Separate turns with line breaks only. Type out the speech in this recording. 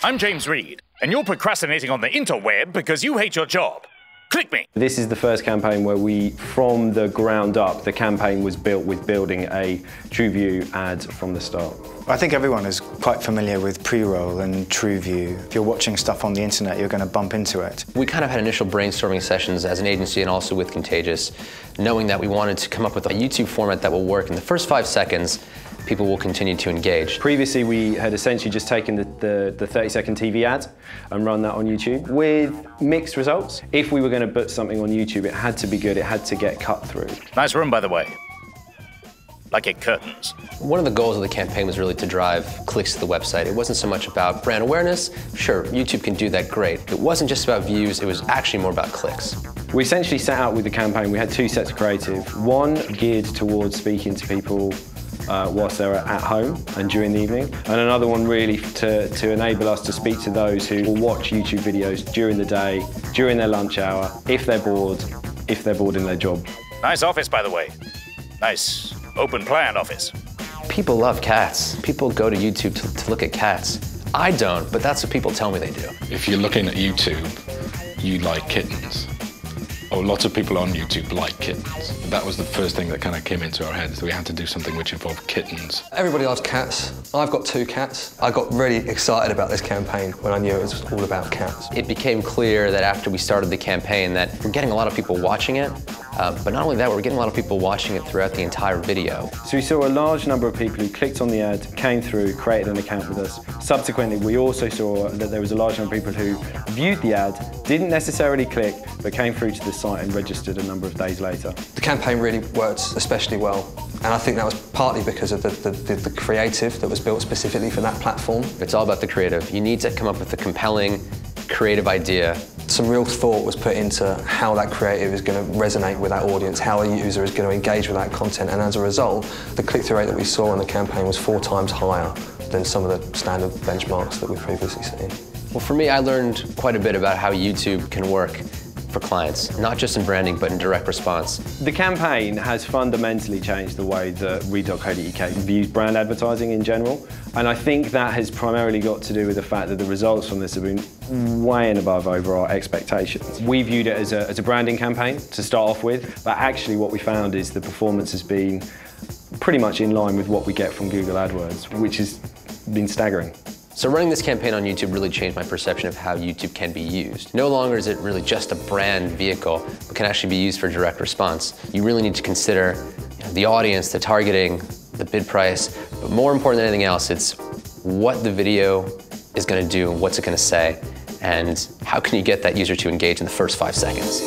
I'm James Reed, and you're procrastinating on the interweb because you hate your job. Click me.
This is the first campaign where we, from the ground up, the campaign was built with building a TrueView ad from the start.
I think everyone is quite familiar with pre-roll and TrueView. If you're watching stuff on the internet, you're going to bump into it.
We kind of had initial brainstorming sessions as an agency and also with Contagious, knowing that we wanted to come up with a YouTube format that will work in the first 5 seconds. People will continue to engage.
Previously, we had essentially just taken the 30-second TV ad and run that on YouTube with mixed results. If we were going to put something on YouTube, it had to be good, it had to get cut through.
Nice room, by the way. Like it curtains.
One of the goals of the campaign was really to drive clicks to the website. It wasn't so much about brand awareness. Sure, YouTube can do that great. It wasn't just about views, it was actually more about clicks.
We essentially set out with the campaign, we had 2 sets of creative. One geared towards speaking to people whilst they're at home and during the evening, and another one really to enable us to speak to those who will watch YouTube videos during the day, during their lunch hour, if they're bored in their job.
Nice office, by the way. Nice, open-plan office.
People love cats. People go to YouTube to look at cats. I don't, but that's what people tell me they do.
If you're looking at YouTube, you like kittens. Or lots of people on YouTube like kittens. That was the first thing that kind of came into our heads, that we had to do something which involved kittens.
Everybody loves cats. I've got 2 cats. I got really excited about this campaign when I knew it was all about cats.
It became clear that after we started the campaign that we're getting a lot of people watching it, but not only that, we're getting a lot of people watching it throughout the entire video.
So we saw a large number of people who clicked on the ad, came through, created an account with us. Subsequently, we also saw that there was a large number of people who viewed the ad, didn't necessarily click, but came through to the site and registered a number of days later.
The campaign really worked especially well, and I think that was partly because of the creative that was built specifically for that platform.
It's all about the creative. You need to come up with a compelling, creative idea.
Some real thought was put into how that creative is going to resonate with that audience, how a user is going to engage with that content, and as a result, the click-through rate that we saw on the campaign was 4 times higher than some of the standard benchmarks that we've previously seen.
Well, for me, I learned quite a bit about how YouTube can work for clients, not just in branding, but in direct response.
The campaign has fundamentally changed the way that Read.co.uk views brand advertising in general, and I think that has primarily got to do with the fact that the results from this have been way and above over our expectations. We viewed it as a branding campaign to start off with, but actually what we found is the performance has been pretty much in line with what we get from Google AdWords, which has been staggering.
So running this campaign on YouTube really changed my perception of how YouTube can be used. No longer is it really just a brand vehicle, but can actually be used for direct response. You really need to consider the audience, the targeting, the bid price, but more important than anything else, it's what the video is going to do, what's it going to say, and how can you get that user to engage in the first 5 seconds.